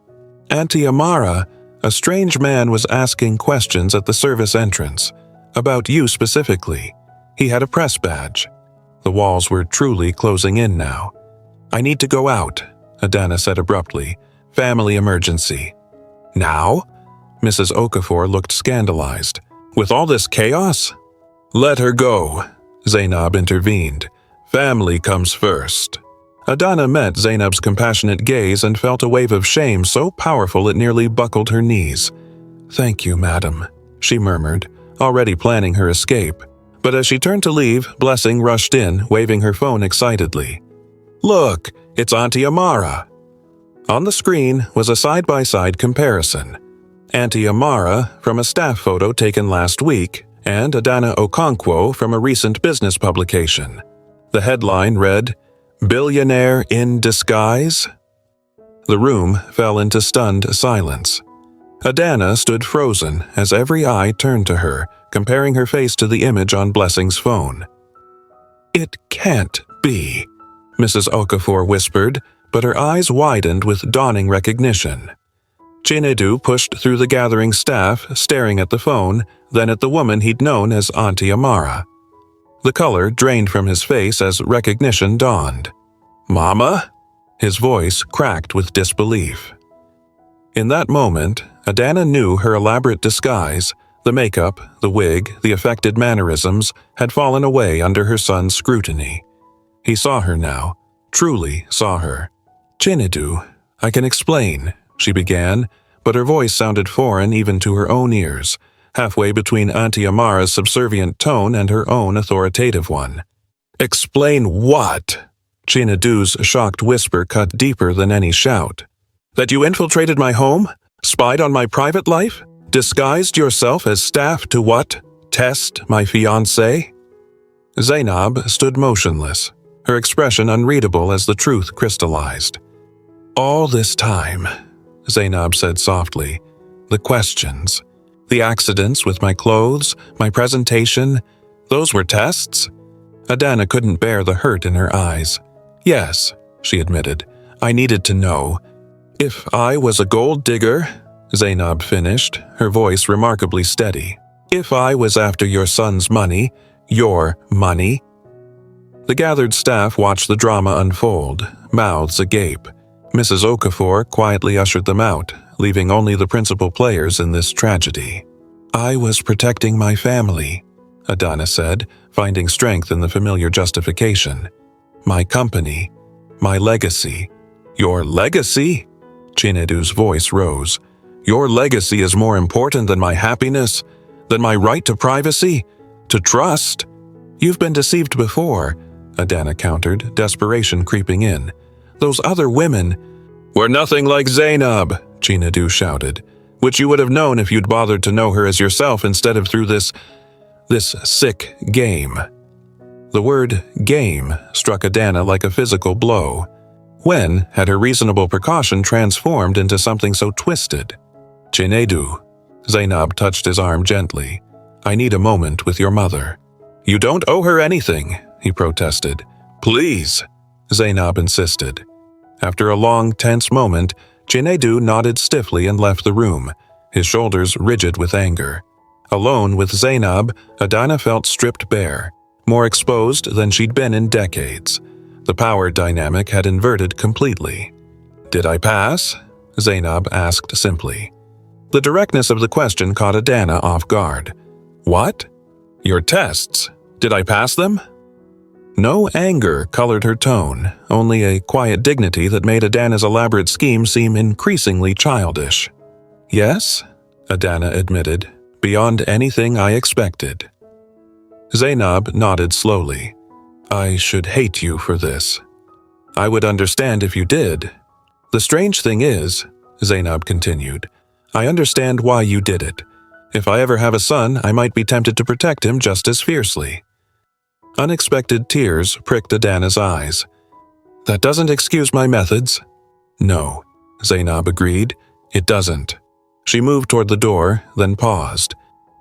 "Auntie Amara, a strange man was asking questions at the service entrance. About you specifically. He had a press badge." The walls were truly closing in now. "I need to go out," Adana said abruptly. "Family emergency." "Now?" Mrs. Okafor looked scandalized. "With all this chaos?" "Let her go," Zainab intervened. "Family comes first." Adana met Zainab's compassionate gaze and felt a wave of shame so powerful it nearly buckled her knees. "Thank you, madam," she murmured, already planning her escape. But as she turned to leave, Blessing rushed in, waving her phone excitedly. "Look, it's Auntie Amara." On the screen was a side-by-side comparison. Auntie Amara from a staff photo taken last week, and Adana Okonkwo from a recent business publication. The headline read, "Billionaire in Disguise?" The room fell into stunned silence. Adana stood frozen as every eye turned to her, comparing her face to the image on Blessing's phone. "It can't be," Mrs. Okafor whispered, but her eyes widened with dawning recognition. Chinedu pushed through the gathering staff, staring at the phone, then at the woman he'd known as Auntie Amara. The color drained from his face as recognition dawned. "Mama?" His voice cracked with disbelief. In that moment, Adana knew her elaborate disguise, the makeup, the wig, the affected mannerisms, had fallen away under her son's scrutiny. He saw her now, truly saw her. "Chinedu, I can explain," she began, but her voice sounded foreign even to her own ears, halfway between Auntie Amara's subservient tone and her own authoritative one. "Explain what?" Chinedu's shocked whisper cut deeper than any shout. "That you infiltrated my home? Spied on my private life? Disguised yourself as staff to what? Test my fiancé?" Zainab stood motionless, her expression unreadable as the truth crystallized. "All this time," Zainab said softly, "the questions, the accidents with my clothes, my presentation, those were tests?" Adana couldn't bear the hurt in her eyes. "Yes," she admitted, "I needed to know. If I was a gold digger," Zainab finished, her voice remarkably steady. "If I was after your son's money, your money." The gathered staff watched the drama unfold, mouths agape. Mrs. Okafor quietly ushered them out, leaving only the principal players in this tragedy. "I was protecting my family," Adana said, finding strength in the familiar justification. "My company, my legacy. Your legacy? Chinedu's voice rose. Your legacy is more important than my happiness, than my right to privacy, to trust. You've been deceived before, Adana countered, desperation creeping in. Those other women were nothing like Zainab, Chinedu shouted, which you would have known if you'd bothered to know her as yourself instead of through this sick game. The word game struck Adana like a physical blow. When had her reasonable precaution transformed into something so twisted? Chinedu, Zainab touched his arm gently. I need a moment with your mother. You don't owe her anything, he protested. Please, Zainab insisted. After a long, tense moment, Chinedu nodded stiffly and left the room, his shoulders rigid with anger. Alone with Zainab, Adana felt stripped bare, more exposed than she'd been in decades. The power dynamic had inverted completely. Did I pass? Zainab asked simply. The directness of the question caught Adana off guard. What? Your tests. Did I pass them? No anger colored her tone, only a quiet dignity that made Adana's elaborate scheme seem increasingly childish. Yes, Adana admitted, beyond anything I expected. Zainab nodded slowly. I should hate you for this. I would understand if you did. The strange thing is, Zainab continued, I understand why you did it. If I ever have a son, I might be tempted to protect him just as fiercely. Unexpected tears pricked Adana's eyes. That doesn't excuse my methods. No, Zainab agreed. It doesn't. She moved toward the door, then paused.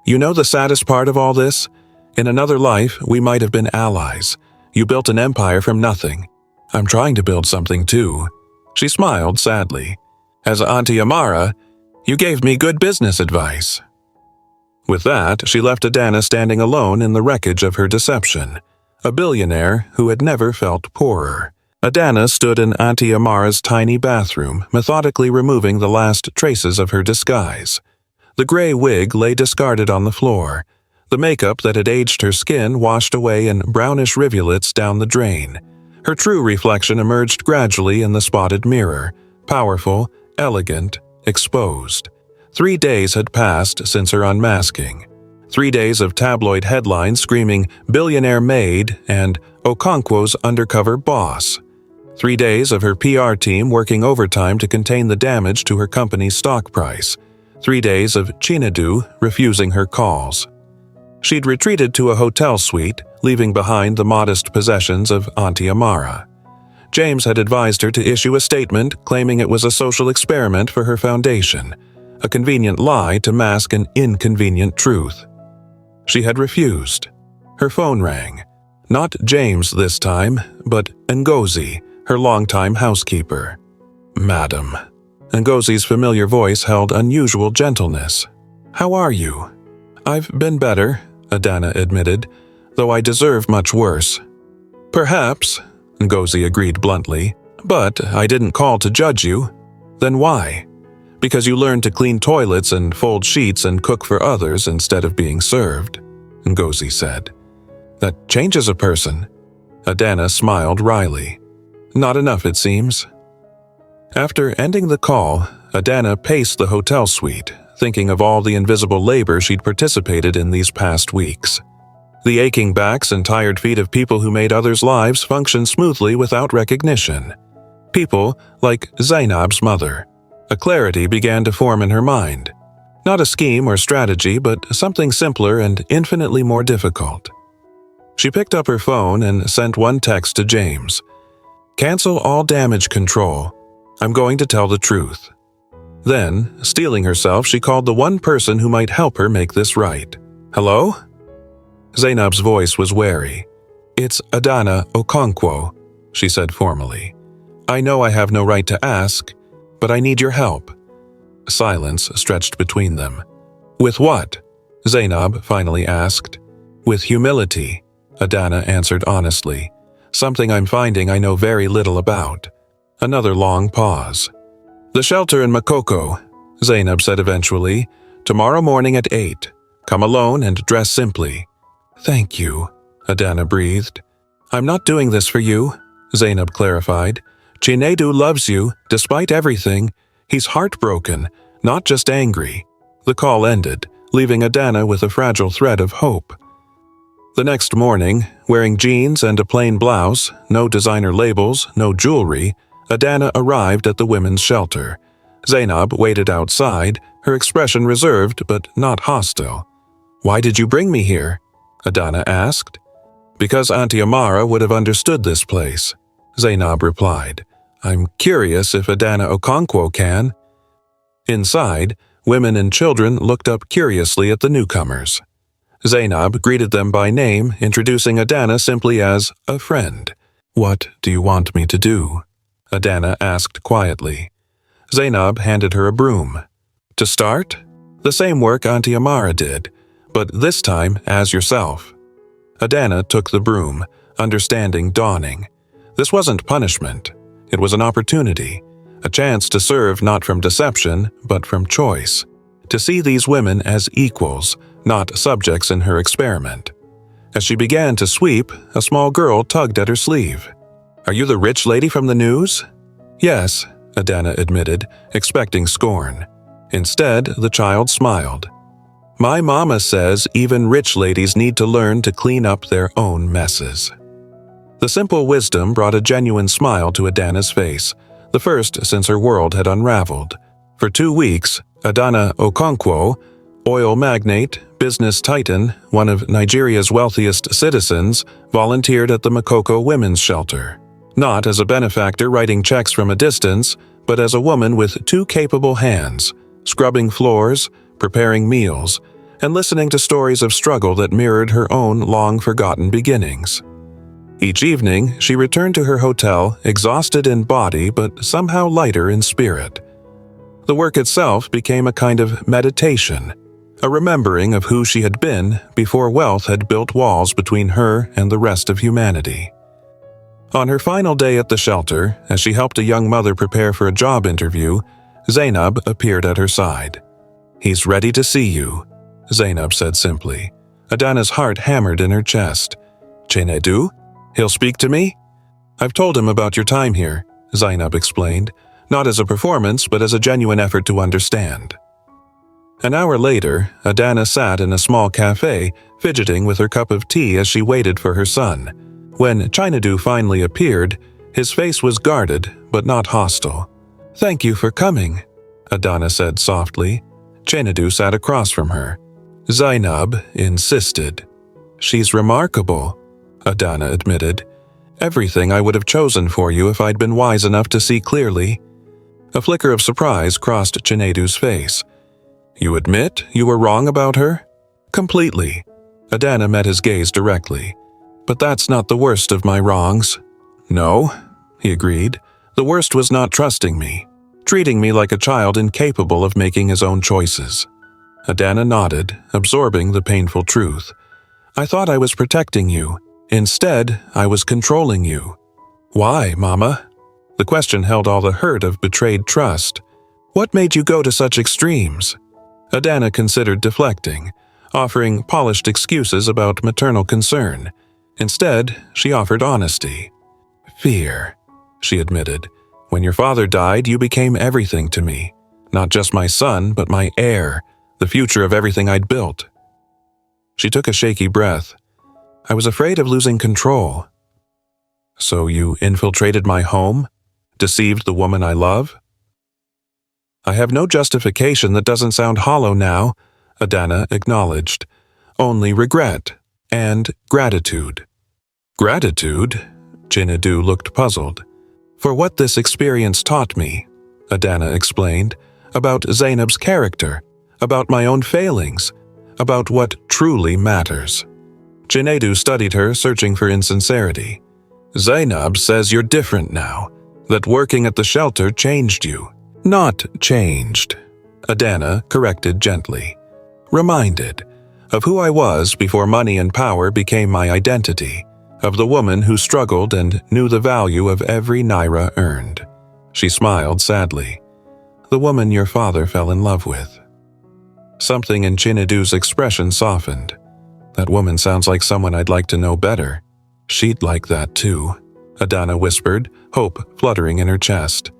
You know the saddest part of all this? In another life, we might have been allies. You built an empire from nothing. I'm trying to build something too. She smiled sadly. As Auntie Amara, you gave me good business advice. With that, she left Adana standing alone in the wreckage of her deception, a billionaire who had never felt poorer. Adana stood in Auntie Amara's tiny bathroom, methodically removing the last traces of her disguise. The gray wig lay discarded on the floor. The makeup that had aged her skin washed away in brownish rivulets down the drain. Her true reflection emerged gradually in the spotted mirror, powerful, elegant, exposed. 3 days had passed since her unmasking. 3 days of tabloid headlines screaming "Billionaire Maid" and "Okonkwo's undercover boss." 3 days of her PR team working overtime to contain the damage to her company's stock price. 3 days of Chinedu refusing her calls. She'd retreated to a hotel suite, leaving behind the modest possessions of Auntie Amara. James had advised her to issue a statement claiming it was a social experiment for her foundation, a convenient lie to mask an inconvenient truth. She had refused. Her phone rang. Not James this time, but Ngozi, her longtime housekeeper. Madam. Ngozi's familiar voice held unusual gentleness. How are you? I've been better, Adana admitted, though I deserve much worse. Perhaps, Ngozi agreed bluntly, but I didn't call to judge you. Then why? Because you learned to clean toilets and fold sheets and cook for others instead of being served, Ngozi said. That changes a person. Adana smiled wryly. Not enough, it seems. After ending the call, Adana paced the hotel suite, thinking of all the invisible labor she'd participated in these past weeks. The aching backs and tired feet of people who made others' lives function smoothly without recognition. People like Zainab's mother. A clarity began to form in her mind. Not a scheme or strategy, but something simpler and infinitely more difficult. She picked up her phone and sent one text to James. Cancel all damage control. I'm going to tell the truth. Then, steeling herself, she called the one person who might help her make this right. Hello? Zainab's voice was wary. It's Adana Okonkwo, she said formally. I know I have no right to ask, but I need your help. Silence stretched between them. With what? Zainab finally asked. With humility, Adana answered honestly. Something I'm finding I know very little about. Another long pause. The shelter in Makoko, Zainab said eventually. Tomorrow morning at 8. Come alone and dress simply. Thank you, Adana breathed. I'm not doing this for you, Zainab clarified. Chinedu loves you, despite everything. He's heartbroken, not just angry." The call ended, leaving Adana with a fragile thread of hope. The next morning, wearing jeans and a plain blouse, no designer labels, no jewelry, Adana arrived at the women's shelter. Zainab waited outside, her expression reserved but not hostile. "Why did you bring me here?" Adana asked. "Because Auntie Amara would have understood this place," Zainab replied. "I'm curious if Adana Okonkwo can." Inside, women and children looked up curiously at the newcomers. Zainab greeted them by name, introducing Adana simply as a friend. "What do you want me to do?" Adana asked quietly. Zainab handed her a broom. "To start? The same work Auntie Amara did, but this time as yourself." Adana took the broom, understanding dawning. This wasn't punishment. It was an opportunity, a chance to serve not from deception, but from choice, to see these women as equals, not subjects in her experiment. As she began to sweep, a small girl tugged at her sleeve. "Are you the rich lady from the news?" "Yes," Adana admitted, expecting scorn. Instead, the child smiled. "My mama says even rich ladies need to learn to clean up their own messes." The simple wisdom brought a genuine smile to Adana's face, the first since her world had unraveled. For 2 weeks, Adana Okonkwo, oil magnate, business titan, one of Nigeria's wealthiest citizens, volunteered at the Makoko Women's Shelter. Not as a benefactor writing checks from a distance, but as a woman with 2 capable hands, scrubbing floors, preparing meals, and listening to stories of struggle that mirrored her own long-forgotten beginnings. Each evening, she returned to her hotel, exhausted in body but somehow lighter in spirit. The work itself became a kind of meditation, a remembering of who she had been before wealth had built walls between her and the rest of humanity. On her final day at the shelter, as she helped a young mother prepare for a job interview, Zainab appeared at her side. "He's ready to see you," Zainab said simply. Adana's heart hammered in her chest. "Chinedu? He'll speak to me?" "I've told him about your time here," Zainab explained, not as a performance but as a genuine effort to understand. An hour later, Adana sat in a small cafe, fidgeting with her cup of tea as she waited for her son. When Chinedu finally appeared, his face was guarded but not hostile. "Thank you for coming," Adana said softly. Chinedu sat across from her. Zainab insisted. "She's remarkable," Adana admitted. "Everything I would have chosen for you if I'd been wise enough to see clearly." A flicker of surprise crossed Chinedu's face. "You admit you were wrong about her?" "Completely." Adana met his gaze directly. "But that's not the worst of my wrongs." "No," he agreed. "The worst was not trusting me, treating me like a child incapable of making his own choices." Adana nodded, absorbing the painful truth. "I thought I was protecting you. Instead, I was controlling you." "Why, Mama?" The question held all the hurt of betrayed trust. "What made you go to such extremes?" Adana considered deflecting, offering polished excuses about maternal concern. Instead, she offered honesty. "Fear," she admitted. "When your father died, you became everything to me. Not just my son, but my heir, the future of everything I'd built." She took a shaky breath. "I was afraid of losing control." "So you infiltrated my home? Deceived the woman I love?" "I have no justification that doesn't sound hollow now," Adana acknowledged. "Only regret and gratitude." "Gratitude?" Chinedu looked puzzled. "For what this experience taught me," Adana explained, "about Zainab's character, about my own failings, about what truly matters." Chinedu studied her, searching for insincerity. "Zainab says you're different now, that working at the shelter changed you." "Not changed," Adana corrected gently. "Reminded of who I was before money and power became my identity, of the woman who struggled and knew the value of every naira earned." She smiled sadly. "The woman your father fell in love with." Something in Chinedu's expression softened. "That woman sounds like someone I'd like to know better." "She'd like that too," Adana whispered, hope fluttering in her chest.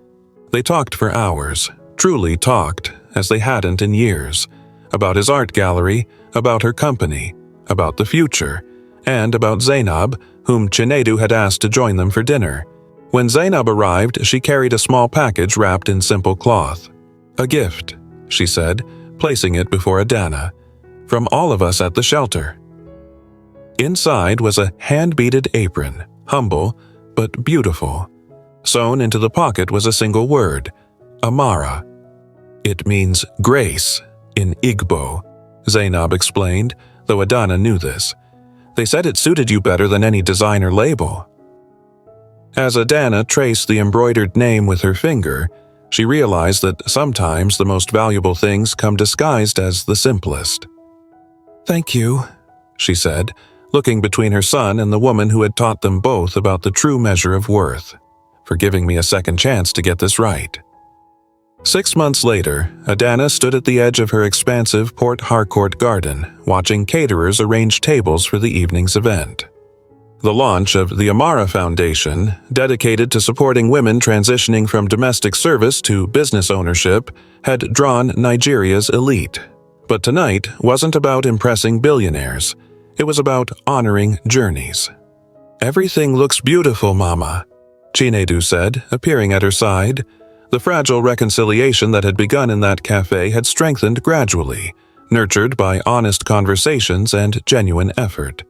They talked for hours, truly talked, as they hadn't in years, about his art gallery, about her company, about the future, and about Zainab, whom Chinedu had asked to join them for dinner. When Zainab arrived, she carried a small package wrapped in simple cloth. "A gift," she said, placing it before Adana. "From all of us at the shelter." Inside was a hand-beaded apron, humble but beautiful. Sewn into the pocket was a single word, Amara. "It means grace in Igbo," Zainab explained, though Adana knew this. "They said it suited you better than any designer label." As Adana traced the embroidered name with her finger, she realized that sometimes the most valuable things come disguised as the simplest. "Thank you," she said, looking between her son and the woman who had taught them both about the true measure of worth, "for giving me a second chance to get this right." 6 months later, Adana stood at the edge of her expansive Port Harcourt garden, watching caterers arrange tables for the evening's event. The launch of the Amara Foundation, dedicated to supporting women transitioning from domestic service to business ownership, had drawn Nigeria's elite. But tonight wasn't about impressing billionaires. It was about honoring journeys. "Everything looks beautiful, Mama," Chinedu said, appearing at her side. The fragile reconciliation that had begun in that cafe had strengthened gradually, nurtured by honest conversations and genuine effort.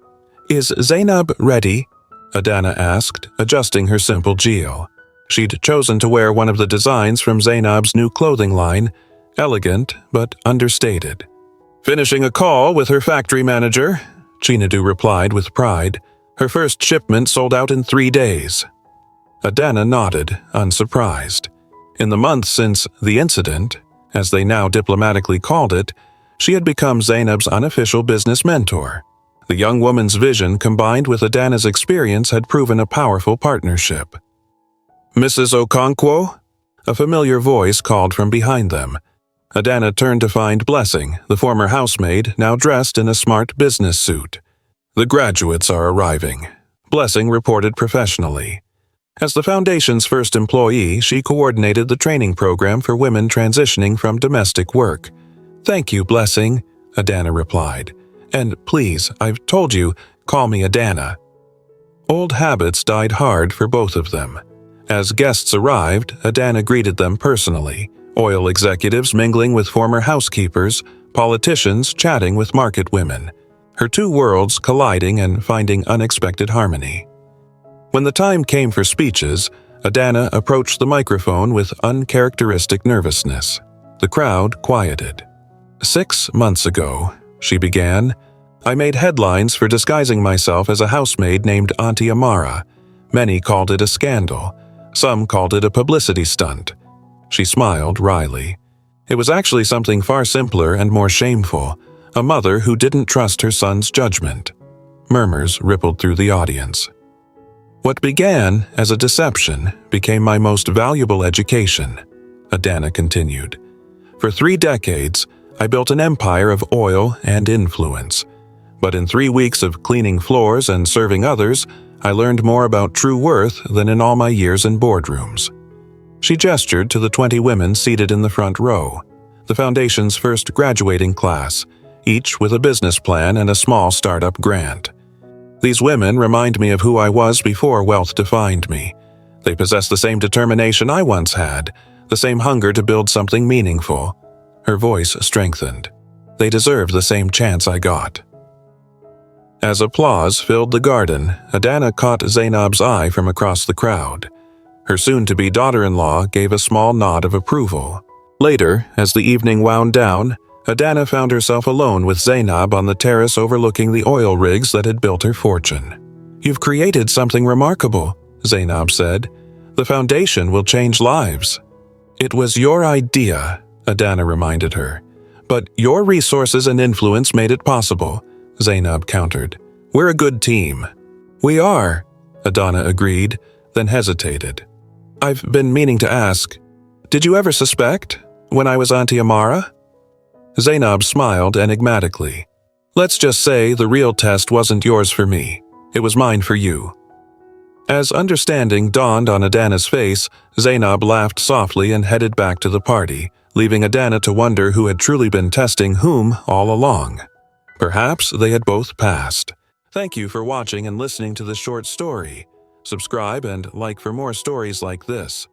"Is Zainab ready?" Adana asked, adjusting her simple jeel. She'd chosen to wear one of the designs from Zainab's new clothing line, elegant but understated. "Finishing a call with her factory manager," Chinedu replied with pride. "Her first shipment sold out in 3 days." Adana nodded, unsurprised. In the months since the incident, as they now diplomatically called it, she had become Zainab's unofficial business mentor. The young woman's vision combined with Adana's experience had proven a powerful partnership. "Mrs. Okonkwo?" A familiar voice called from behind them. Adana turned to find Blessing, the former housemaid, now dressed in a smart business suit. "The graduates are arriving," Blessing reported professionally. As the Foundation's first employee, she coordinated the training program for women transitioning from domestic work. "Thank you, Blessing," Adana replied. "And please, I've told you, call me Adana." Old habits died hard for both of them. As guests arrived, Adana greeted them personally, oil executives mingling with former housekeepers, politicians chatting with market women, her two worlds colliding and finding unexpected harmony. When the time came for speeches, Adana approached the microphone with uncharacteristic nervousness. The crowd quieted. "6 months ago," she began, "I made headlines for disguising myself as a housemaid named Auntie Amara. Many called it a scandal. Some called it a publicity stunt." She smiled wryly. "It was actually something far simpler and more shameful, a mother who didn't trust her son's judgment." Murmurs rippled through the audience. "What began as a deception became my most valuable education," Adana continued. "For 3 decades, I built an empire of oil and influence. But in 3 weeks of cleaning floors and serving others, I learned more about true worth than in all my years in boardrooms." She gestured to the 20 women seated in the front row, the Foundation's first graduating class, each with a business plan and a small startup grant. "These women remind me of who I was before wealth defined me. They possess the same determination I once had, the same hunger to build something meaningful." Her voice strengthened. "They deserve the same chance I got." As applause filled the garden, Adana caught Zainab's eye from across the crowd. Her soon-to-be daughter-in-law gave a small nod of approval. Later, as the evening wound down, Adana found herself alone with Zainab on the terrace overlooking the oil rigs that had built her fortune. "You've created something remarkable," Zainab said. "The Foundation will change lives." "It was your idea," Adana reminded her. "But your resources and influence made it possible," Zainab countered. "We're a good team." "We are," Adana agreed, then hesitated. "I've been meaning to ask, did you ever suspect, when I was Auntie Amara?" Zainab smiled enigmatically. "Let's just say the real test wasn't yours for me. It was mine for you." As understanding dawned on Adana's face, Zainab laughed softly and headed back to the party, leaving Adana to wonder who had truly been testing whom all along. Perhaps they had both passed. Thank you for watching and listening to this short story. Subscribe and like for more stories like this.